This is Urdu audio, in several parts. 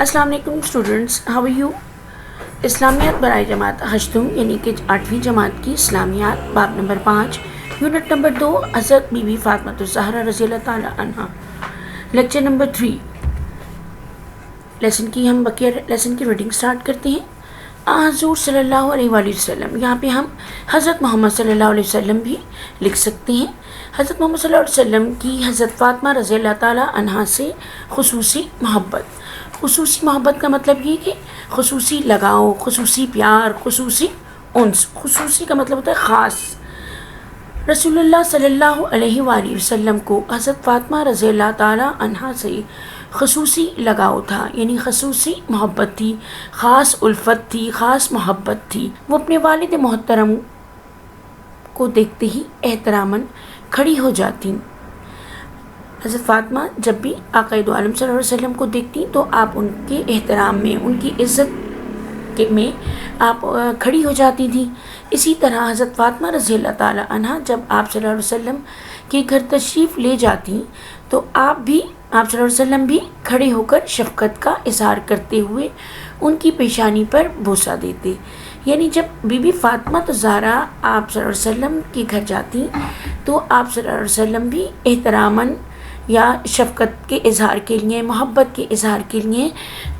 السلام علیکم اسٹوڈنٹس، ہاؤ آر یو؟ اسلامیات برائے جماعت ہشتم یعنی کہ 8ویں جماعت کی اسلامیات، باب نمبر 5، یونٹ نمبر 2، حضرت بی بی فاطمہ الزہرا رضی اللہ تعالی عنہا، لیکچر نمبر 3۔ لیسن کی ریڈنگ سٹارٹ کرتے ہیں۔ حضور صلی اللہ علیہ وآلہ وسلم، یہاں پہ ہم حضرت محمد صلی اللہ علیہ وسلم بھی لکھ سکتے ہیں۔ حضرت محمد صلی اللہ علیہ وسلم کی حضرت فاطمہ رضی اللہ تعالی عنہا سے خصوصی محبت۔ خصوصی محبت کا مطلب یہ کہ خصوصی لگاؤ، خصوصی پیار، خصوصی انس۔ خصوصی کا مطلب ہوتا ہے خاص۔ رسول اللہ صلی اللہ علیہ وآلہ وسلم کو حضرت فاطمہ رضی اللہ تعالی عنہا سے خصوصی لگاؤ تھا، یعنی خصوصی محبت تھی، خاص الفت تھی، خاص محبت تھی۔ وہ اپنے والد محترم کو دیکھتے ہی احتراماً کھڑی ہو جاتی۔ حضرت فاطمہ جب بھی آقا دو عالم صلی اللہ علیہ وسلم کو دیکھتی تو آپ ان کے احترام میں، ان کی عزت میں آپ کھڑی ہو جاتی تھیں۔ اسی طرح حضرت فاطمہ رضی اللہ تعالی عنہا جب آپ صلی اللہ علیہ وسلم کے گھر تشریف لے جاتی تو آپ صلی اللہ علیہ وسلم بھی کھڑے ہو کر شفقت کا اظہار کرتے ہوئے ان کی پیشانی پر بوسہ دیتے۔ یعنی جب بی بی فاطمہ الزہرا آپ صلی اللہ علیہ وسلم کے گھر جاتی تو آپ صلی اللہ علیہ وسلم بھی احتراماً یا شفقت کے اظہار کے لیے، محبت کے اظہار کے لیے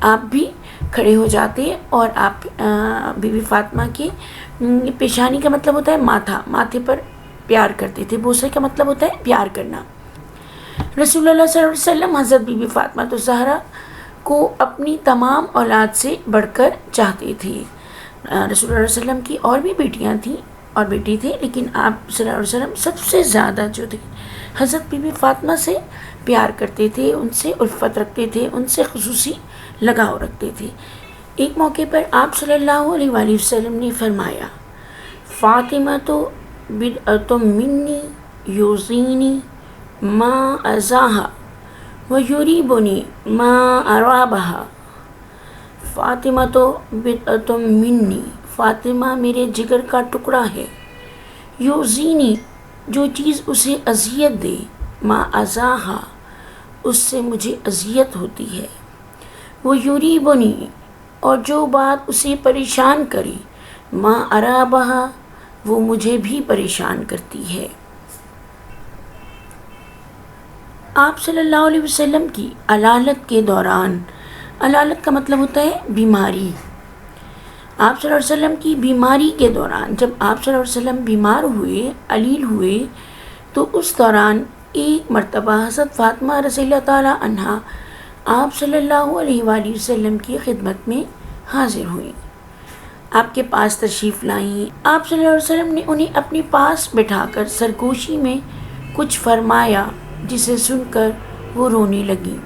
آپ بھی کھڑے ہو جاتے، اور آپ بی بی فاطمہ کے پیشانی کا مطلب ہوتا ہے ماتھا، ماتھے پر پیار کرتے تھے۔ بوسے کا مطلب ہوتا ہے پیار کرنا۔ رسول اللہ صلی اللہ علیہ وسلم حضرت بی بی فاطمہ الزہرا کو اپنی تمام اولاد سے بڑھ کر چاہتے تھے۔ رسول اللہ علیہ وسلم کی اور بھی بیٹیاں تھیں اور بیٹی تھے، لیکن آپ صلی اللہ علیہ وسلم سب سے زیادہ جو تھے حضرت بی بی فاطمہ سے پیار کرتے تھے، ان سے الفت رکھتے تھے، ان سے خصوصی لگاؤ رکھتے تھے۔ ایک موقع پر آپ صلی اللہ علیہ وآلہ وسلم نے فرمایا، فاطمہ تو بدعۃ منی یوزینی ما ازاہا ویریبنی ما ارابہا۔ فاطمہ تو بدعۃ منی، فاطمہ میرے جگر کا ٹکڑا ہے، یوزینی جو چیز اسے اذیت دے، ما ازاہا اس سے مجھے اذیت ہوتی ہے، وہ یریبنی اور جو بات اسے پریشان کرے، ما ارابہا وہ مجھے بھی پریشان کرتی ہے۔ آپ صلی اللہ علیہ وسلم کی علالت کے دوران، علالت کا مطلب ہوتا ہے بیماری، آپ صلی اللہ علیہ وسلم کی بیماری کے دوران جب آپ صلی اللہ علیہ وسلم بیمار ہوئے، علیل ہوئے، تو اس دوران ایک مرتبہ حضرت فاطمہ رضی اللہ تعالی عنہا آپ صلی اللہ علیہ وآلہ وسلم کی خدمت میں حاضر ہوئیں، آپ کے پاس تشریف لائیں۔ آپ صلی اللہ علیہ وسلم نے انہیں اپنے پاس بٹھا کر سرگوشی میں کچھ فرمایا، جسے سن کر وہ رونے لگیں۔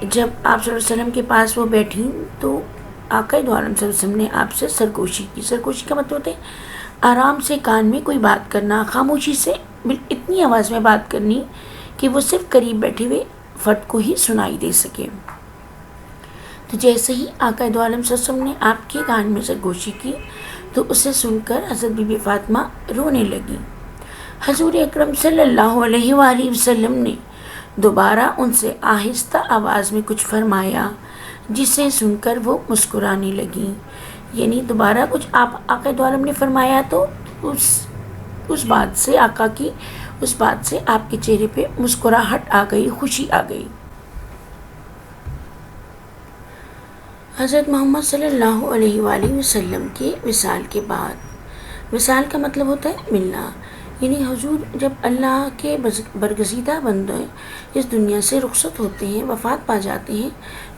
جب آپ صلی اللہ علیہ وسلم کے پاس وہ بیٹھیں تو آقا دو عالم صلی اللہ علیہ وسلم نے آپ سے سرگوشی کی۔ سرگوشی کا مطلب ہوتا ہے آرام سے کان میں کوئی بات کرنا، خاموشی سے اتنی آواز میں بات کرنی کہ وہ صرف قریب بیٹھے ہوئے فرد کو ہی سنائی دے سکے۔ تو جیسے ہی آقا دو عالم صلی اللہ علیہ وسلم نے آپ کے کان میں سرگوشی کی تو اسے سن کر حضرت بی بی فاطمہ رونے لگی۔ حضور اکرم صلی اللہ علیہ وآلہ وسلم نے دوبارہ ان سے آہستہ آواز میں کچھ فرمایا، جسے سن کر وہ مسکرانے لگیں۔ یعنی دوبارہ کچھ آقا دو عالم نے فرمایا تو اس بات سے آپ کے چہرے پہ مسکراہٹ آ گئی، خوشی آ گئی۔ حضرت محمد صلی اللہ علیہ وآلہ وسلم کے وصال کے بعد، وصال کا مطلب ہوتا ہے ملنا، یعنی حضور جب اللہ کے برگزیدہ بندے اس دنیا سے رخصت ہوتے ہیں، وفات پا جاتے ہیں،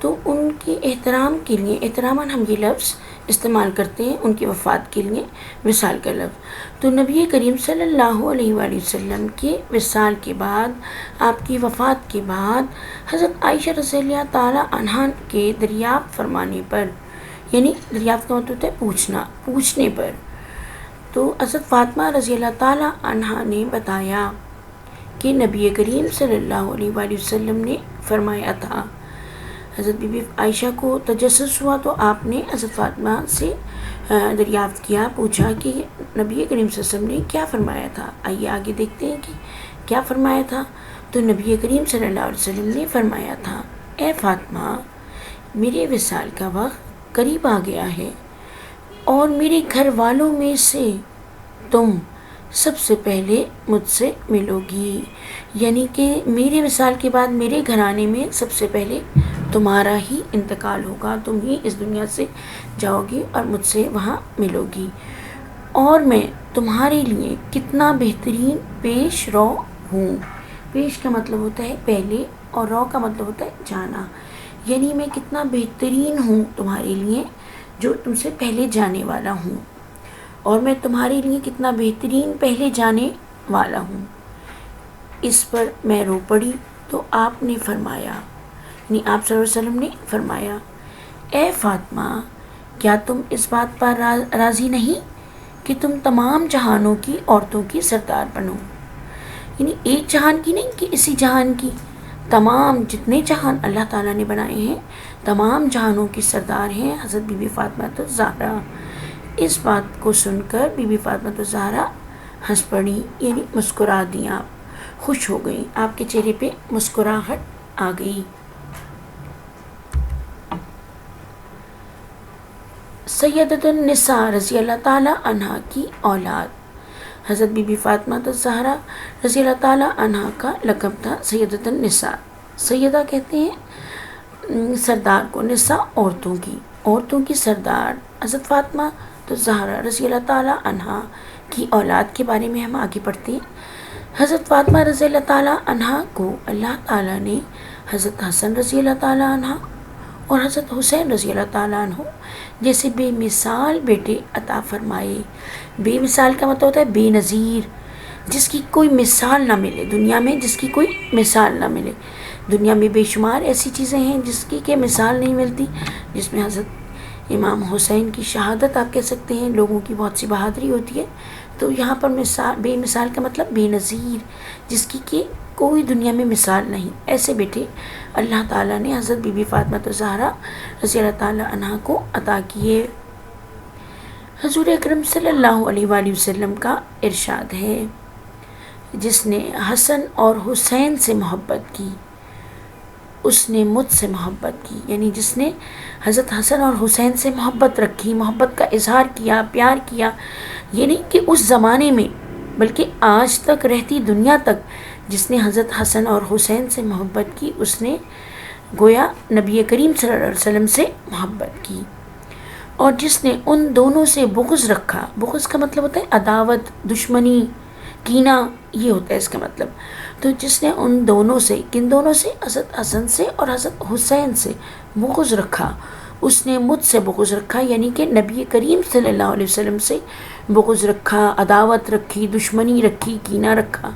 تو ان کے احترام کے لیے، احتراماً ہم یہ لفظ استعمال کرتے ہیں ان کی وفات کے لیے، وصال کا لفظ۔ تو نبی کریم صلی اللہ علیہ وآلہ وسلم کے وصال کے بعد، آپ کی وفات کے بعد، حضرت عائشہ رضی اللہ تعالی عنہا کے دریافت فرمانے پر، یعنی دریافت کا مطلب ہوتا ہے پوچھنے پر، تو حضرت فاطمہ رضی اللہ تعالی عنہا نے بتایا کہ نبی کریم صلی اللہ علیہ وآلہ وسلم نے فرمایا تھا۔ حضرت بی بی عائشہ کو تجسس ہوا تو آپ نے حضرت فاطمہ سے دریافت کیا، پوچھا کہ نبی کریم صلی اللہ علیہ وسلم نے کیا فرمایا تھا۔ آئیے آگے دیکھتے ہیں کہ کیا فرمایا تھا۔ تو نبی کریم صلی اللہ علیہ وسلم نے فرمایا تھا، اے فاطمہ، میرے وصال کا وقت قریب آ گیا ہے اور میرے گھر والوں میں سے تم سب سے پہلے مجھ سے ملو گی، یعنی کہ میرے وصال کے بعد میرے گھرانے میں سب سے پہلے تمہارا ہی انتقال ہوگا، تم ہی اس دنیا سے جاؤ گی اور مجھ سے وہاں ملو گی، اور میں تمہارے لیے کتنا بہترین پیش رو ہوں۔ پیش کا مطلب ہوتا ہے پہلے اور رو کا مطلب ہوتا ہے جانا، یعنی میں کتنا بہترین ہوں تمہارے لیے جو تم سے پہلے جانے والا ہوں، اور میں تمہارے لیے کتنا بہترین پہلے جانے والا ہوں۔ اس پر میں رو پڑی تو آپ نے فرمایا، یعنی آپ صلی اللہ علیہ وسلم نے فرمایا، اے فاطمہ، کیا تم اس بات پر راضی نہیں کہ تم تمام جہانوں کی عورتوں کی سردار بنو؟ یعنی ایک جہان کی نہیں کہ اسی جہان کی، تمام جتنے جہان اللہ تعالیٰ نے بنائے ہیں تمام جہانوں کی سردار ہیں حضرت بی بی فاطمہ الزہرا۔ اس بات کو سن کر بی بی فاطمہ الزہرا ہنس پڑی، یعنی مسکرا دیں، آپ خوش ہو گئی، آپ کے چہرے پہ مسکراہٹ آ گئی۔ سیدۃ النساء رضی اللہ تعالیٰ عنہا کی اولاد، حضرت بی بی فاطمہ الزہرا رضی اللہ تعالیٰ عنہا کا لقب تھا سیدۃ النساء۔ سیدہ کہتے ہیں سردار کو، نساء عورتوں کی سردار۔ حضرت فاطمہ الزہرا رضی اللہ تعالیٰ عنہا کی اولاد کے بارے میں ہم آگے پڑھتے ہیں۔ حضرت فاطمہ رضی اللہ تعالیٰ عنہا کو اللہ تعالیٰ نے حضرت حسن رضی اللہ تعالیٰ عنہ اور حضرت حسین رضی اللہ تعالیٰ عنہ جیسے بے مثال بیٹے عطا فرمائے۔ بے مثال کا مطلب ہوتا ہے بے نظیر، جس کی کوئی مثال نہ ملے دنیا میں، جس کی کوئی مثال نہ ملے دنیا میں۔ بے شمار ایسی چیزیں ہیں جس کی کہ مثال نہیں ملتی، جس میں حضرت امام حسین کی شہادت آپ کہہ سکتے ہیں، لوگوں کی بہت سی بہادری ہوتی ہے، تو یہاں پر بے مثال کا مطلب بے نظیر، جس کی کہ کوئی دنیا میں مثال نہیں۔ ایسے بیٹے اللہ تعالیٰ نے حضرت بی بی فاطمہ الزہرا رضی اللہ تعالیٰ عنہ کو عطا کیے۔ حضور اکرم صلی اللہ علیہ وآلہ وسلم کا ارشاد ہے، جس نے حسن اور حسین سے محبت کی اس نے مجھ سے محبت کی، یعنی جس نے حضرت حسن اور حسین سے محبت رکھی، محبت کا اظہار کیا، پیار کیا، یہ نہیں کہ اس زمانے میں بلکہ آج تک رہتی دنیا تک جس نے حضرت حسن اور حسین سے محبت کی، اس نے گویا نبی کریم صلی اللہ علیہ وسلم سے محبت کی۔ اور جس نے ان دونوں سے بغض رکھا، بغض کا مطلب ہوتا ہے عداوت، دشمنی، کینہ، یہ ہوتا ہے اس کا مطلب۔ تو جس نے ان دونوں سے، کن دونوں سے؟ حضرت حسن سے اور حضرت حسین سے بغض رکھا، اس نے مجھ سے بغض رکھا، یعنی کہ نبی کریم صلی اللہ علیہ وسلم سے بغض رکھا، عداوت رکھی، دشمنی رکھی، کینہ رکھا۔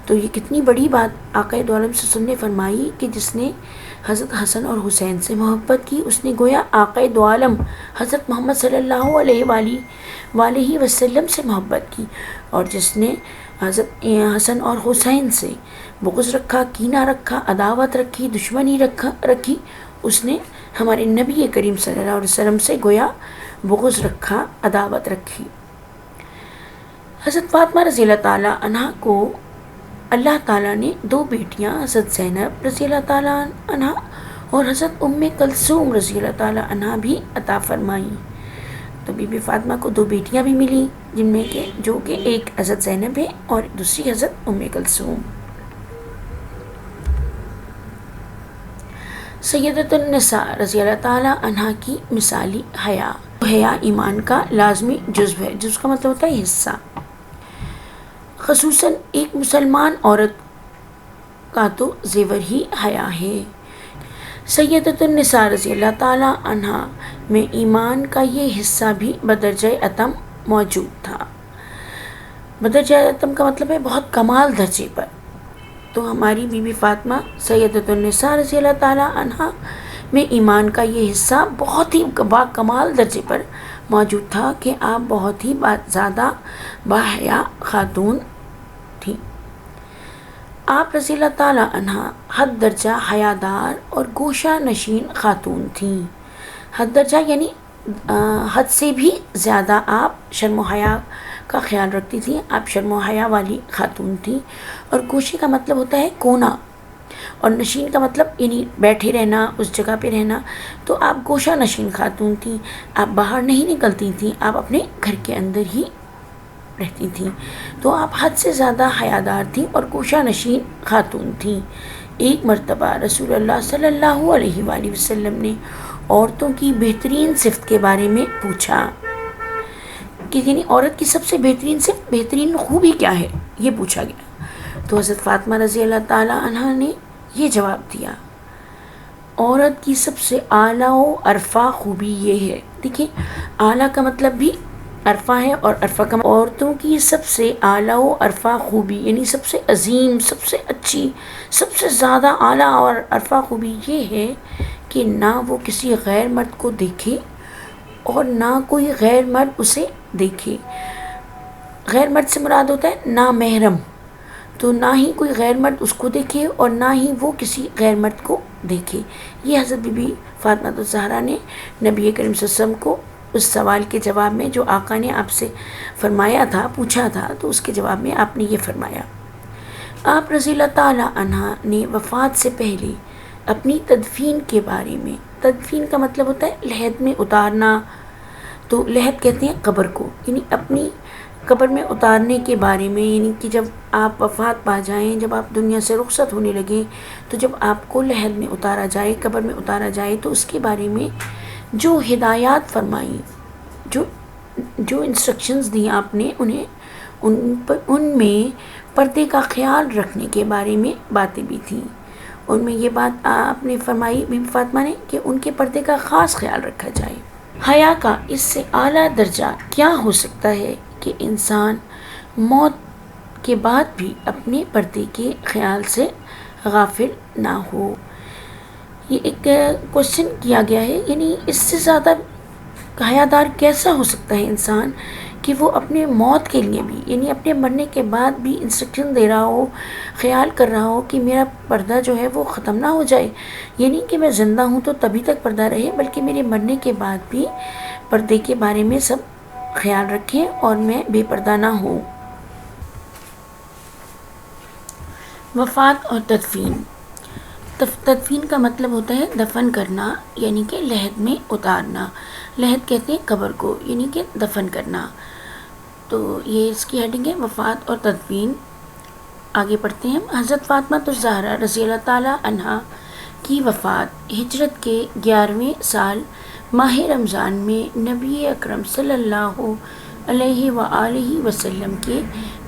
تو یہ کتنی بڑی بات آقا دو عالم صلی اللہ علیہ وسلم نے فرمائی کہ جس نے حضرت حسن اور حسین سے محبت کی، اس نے گویا آقا دو عالم حضرت محمد صلی اللہ علیہ وآلہ وسلم سے محبت کی۔ اور جس نے حضرت حسن اور حسین سے بغض رکھا، کینہ رکھا، عداوت رکھی، دشمنی رکھی، اس نے ہمارے نبی کریم صلی اللہ علیہ وسلم سے گویا بغض رکھا، عداوت رکھی۔ حضرت فاطمہ رضی اللہ تعالیٰ عنہ کو اللہ تعالیٰ نے دو بیٹیاں حضرت زینب رضی اللہ تعالیٰ عنہ اور حضرت ام کلثوم رضی اللہ تعالیٰ عنہ بھی عطا فرمائیں۔ تو بی بی فاطمہ کو دو بیٹیاں بھی ملی، جن میں کہ جو کہ ایک حضرت زینب ہے اور دوسری حضرت ام کلثوم۔ سیدۃ النساء رضی اللہ تعالیٰ عنہ کی مثالی حیا، حیا ایمان کا لازمی جزو ہے، جزو کا مطلب ہوتا ہے حصہ۔ خصوصاً ایک مسلمان عورت کا تو زیور ہی حیا ہے۔ سیدۃ النساء رضی اللہ تعالیٰ عنہ میں ایمان کا یہ حصہ بھی بدرجہ اتم موجود تھا۔ بدرجہ اتم کا مطلب ہے بہت کمال درجے پر۔ تو ہماری بی بی فاطمہ سیدۃ النساء رضی اللہ تعالیٰ عنہ میں ایمان کا یہ حصہ بہت ہی با کمال درجے پر موجود تھا کہ آپ بہت ہی زیادہ باحیا خاتون تھیں۔ آپ رضی اللہ تعالیٰ عنہ حد درجہ حیادار اور گوشہ نشین خاتون تھیں۔ حد درجہ یعنی حد سے بھی زیادہ آپ شرم و حیا کا خیال رکھتی تھیں، آپ شرم و حیا والی خاتون تھیں۔ اور گوشے کا مطلب ہوتا ہے کونا، اور نشین کا مطلب یعنی بیٹھے رہنا، اس جگہ پہ رہنا. تو آپ گوشہ نشین خاتون تھیں، آپ باہر نہیں نکلتی تھیں، آپ اپنے گھر کے اندر ہی رہتی تھیں. تو آپ حد سے زیادہ حیادار تھیں اور گوشہ نشین خاتون تھیں. ایک مرتبہ رسول اللہ صلی اللہ علیہ وآلہ وسلم نے عورتوں کی بہترین صفت کے بارے میں پوچھا کہ یعنی عورت کی سب سے بہترین صفت، بہترین خوبی کیا ہے، یہ پوچھا گیا. تو حضرت فاطمہ رضی اللہ تعالیٰ عنہ نے یہ جواب دیا، عورت کی سب سے اعلیٰ و عرفہ خوبی یہ ہے. دیکھیں، اعلیٰ کا مطلب بھی عرفہ ہے، اور عرفہ کا عورتوں کی سب سے اعلیٰ و عرفہ خوبی یعنی سب سے عظیم، سب سے اچھی، سب سے زیادہ اعلیٰ اور عرفہ خوبی یہ ہے کہ نہ وہ کسی غیر مرد کو دیکھے اور نہ کوئی غیر مرد اسے دیکھے. غیر مرد سے مراد ہوتا ہے نامحرم، تو نہ ہی کوئی غیر مرد اس کو دیکھے اور نہ ہی وہ کسی غیر مرد کو دیکھے. یہ حضرت بی بی فاطمہ الزہرا نے نبی کریم صلی اللہ علیہ وسلم کو اس سوال کے جواب میں جو آقا نے آپ سے فرمایا تھا، پوچھا تھا، تو اس کے جواب میں آپ نے یہ فرمایا. آپ رضی اللہ تعالیٰ عنہ نے وفات سے پہلے اپنی تدفین کے بارے میں، تدفین کا مطلب ہوتا ہے لحد میں اتارنا، تو لحد کہتے ہیں قبر کو، یعنی اپنی قبر میں اتارنے کے بارے میں، یعنی کہ جب آپ وفات پا جائیں، جب آپ دنیا سے رخصت ہونے لگیں، تو جب آپ کو لحد میں اتارا جائے، قبر میں اتارا جائے، تو اس کے بارے میں جو ہدایات فرمائی، جو انسٹرکشنز دی آپ نے انہیں، ان میں پردے کا خیال رکھنے کے بارے میں باتیں بھی تھیں. ان میں یہ بات آپ نے فرمائی بی بی فاطمہ نے کہ ان کے پردے کا خاص خیال رکھا جائے. حیا کا اس سے اعلیٰ درجہ کیا ہو سکتا ہے کہ انسان موت کے بعد بھی اپنے پردے کے خیال سے غافل نہ ہو. یہ ایک کوشچن کیا گیا ہے، یعنی اس سے زیادہ حیادار کیسا ہو سکتا ہے انسان کہ وہ اپنے موت کے لیے بھی، یعنی اپنے مرنے کے بعد بھی انسٹرکشن دے رہا ہو، خیال کر رہا ہو کہ میرا پردہ جو ہے وہ ختم نہ ہو جائے، یعنی کہ میں زندہ ہوں تو تبھی تک پردہ رہے، بلکہ میرے مرنے کے بعد بھی پردے کے بارے میں سب خیال رکھیں اور میں بے پردہ نہ ہوں. وفات اور تدفین. تدفین کا مطلب ہوتا ہے دفن کرنا، یعنی کہ لحد میں اتارنا. لحد کہتے ہیں قبر کو، یعنی کہ دفن کرنا. تو یہ اس کی ہیڈنگ ہے، وفات اور تدفین. آگے پڑھتے ہیں. حضرت فاطمہ الزہرا رضی اللہ تعالیٰ عنہ کی وفات ہجرت کے 11ویں سال ماہ رمضان میں نبی اکرم صلی اللہ علیہ وآلہ وسلم کے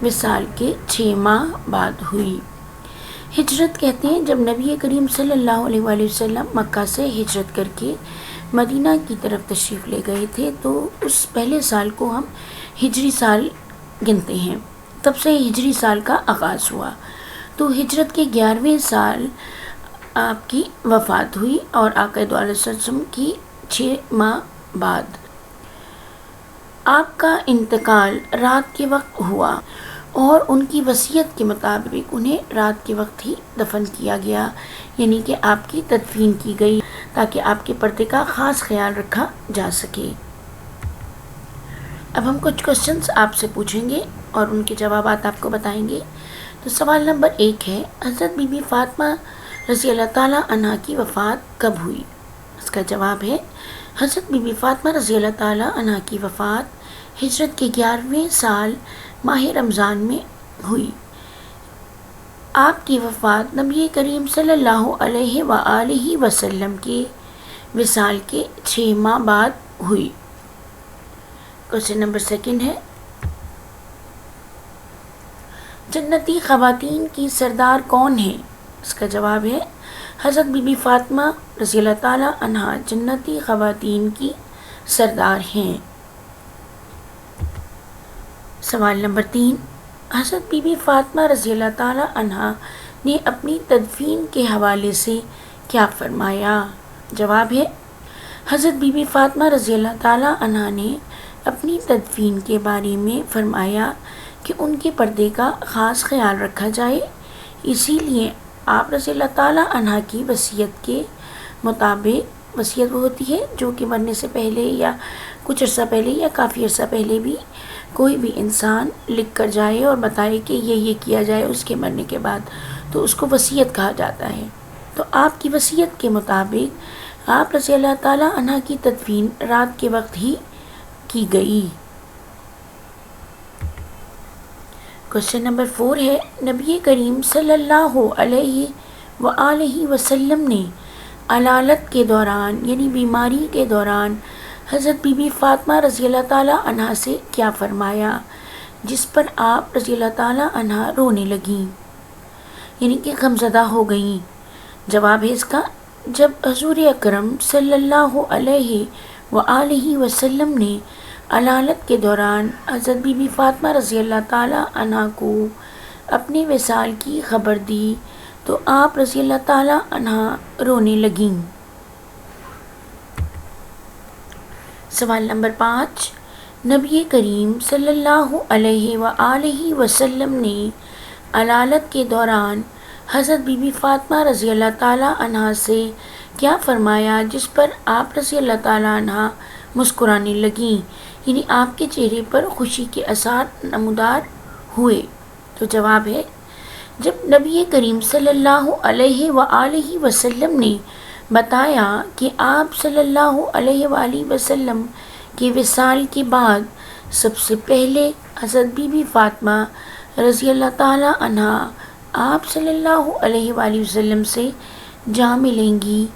وصال کے 6 ماہ بعد ہوئی. ہجرت کہتے ہیں جب نبی کریم صلی اللہ علیہ وآلہ وسلم مکہ سے ہجرت کر کے مدینہ کی طرف تشریف لے گئے تھے، تو اس پہلے سال کو ہم ہجری سال گنتے ہیں، تب سے ہجری سال کا آغاز ہوا. تو ہجرت کے 11ویں سال آپ کی وفات ہوئی اور آقا دو علیہ وسلم کی 6 ماہ بعد. آپ کا انتقال رات کے وقت ہوا اور ان کی وصیت کے مطابق انہیں رات کے وقت ہی دفن کیا گیا، یعنی کہ آپ کی تدفین کی گئی تاکہ آپ کے پردے کا خاص خیال رکھا جا سکے. اب ہم کچھ کوشچنس آپ سے پوچھیں گے اور ان کے جوابات آپ کو بتائیں گے. تو سوال نمبر 1 ہے، حضرت بی بی فاطمہ رضی اللہ تعالیٰ عنہ کی وفات کب ہوئی؟ اس کا جواب ہے، حضرت بی بی فاطمہ رضی اللہ تعالیٰ عنہ کی وفات ہجرت کے 11ویں سال ماہ رمضان میں ہوئی. آپ کی وفات نبی کریم صلی اللہ علیہ وآلہ وسلم کے وصال کے 6 ماہ بعد ہوئی. کوشچن نمبر 2 ہے، جنتی خواتین کی سردار کون ہیں؟ اس کا جواب ہے، حضرت بی بی فاطمہ رضی اللہ تعالیٰ عنہ جنتی خواتین کی سردار ہیں. سوال نمبر 3، حضرت بی بی فاطمہ رضی اللہ تعالیٰ عنہ نے اپنی تدفین کے حوالے سے کیا فرمایا؟ جواب ہے، حضرت بی بی فاطمہ رضی اللہ تعالیٰ عنہ نے اپنی تدفین کے بارے میں فرمایا کہ ان کے پردے کا خاص خیال رکھا جائے، اسی لیے آپ رضی اللہ تعالیٰ عنہ کی وصیت کے مطابق، وصیت وہ ہوتی ہے جو کہ مرنے سے پہلے یا کچھ عرصہ پہلے یا کافی عرصہ پہلے بھی کوئی بھی انسان لکھ کر جائے اور بتائے کہ یہ کیا جائے اس کے مرنے کے بعد، تو اس کو وصیت کہا جاتا ہے۔ تو آپ کی وصیت کے مطابق آپ رضی اللہ تعالیٰ عنہ کی تدفین رات کے وقت ہی کی گئی۔ کوشچن نمبر 4 ہے، نبی کریم صلی اللہ علیہ وآلہ وسلم نے علالت کے دوران یعنی بیماری کے دوران حضرت بی بی فاطمہ رضی اللہ تعالیٰ عنہ سے کیا فرمایا جس پر آپ رضی اللہ تعالیٰ عنہ رونے لگیں یعنی کہ غمزدہ ہو گئیں؟ جواب ہے اس کا، جب حضور اکرم صلی اللہ علیہ وآلہ وسلم نے علالت کے دوران حضرت بی بی فاطمہ رضی اللہ تعالیٰ عنہ کو اپنے وصال کی خبر دی تو آپ رضی اللہ تعالیٰ عنہ رونے لگیں۔ سوال نمبر 5، نبی کریم صلی اللہ علیہ وآلہ وسلم نے علالت کے دوران حضرت بی بی فاطمہ رضی اللہ تعالیٰ عنہ سے کیا فرمایا جس پر آپ رضی اللہ تعالیٰ عنہ مسکرانے لگیں یعنی آپ کے چہرے پر خوشی کے آثار نمودار ہوئے؟ تو جواب ہے، جب نبی کریم صلی اللہ علیہ وآلہ وسلم نے بتایا کہ آپ صلی اللہ علیہ وآلہ وسلم کے وصال کے بعد سب سے پہلے حضرت بی بی فاطمہ رضی اللہ تعالیٰ عنہ آپ صلی اللہ علیہ وآلہ وسلم سے جا ملیں گی،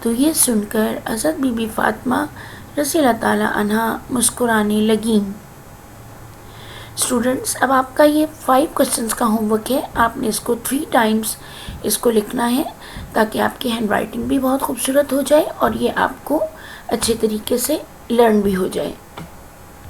تو یہ سن کر حضرت بی بی فاطمہ رضی اللہ تعالیٰ عنہ مسکرانے لگیں۔ اسٹوڈنٹس، اب آپ کا یہ 5 کوسچنس کا ہوم ورک ہے، آپ نے اس کو 3 ٹائمز اس کو لکھنا ہے تاکہ آپ کی ہینڈ رائٹنگ بھی بہت خوبصورت ہو جائے اور یہ آپ کو اچھے طریقے سے لرن بھی ہو جائے۔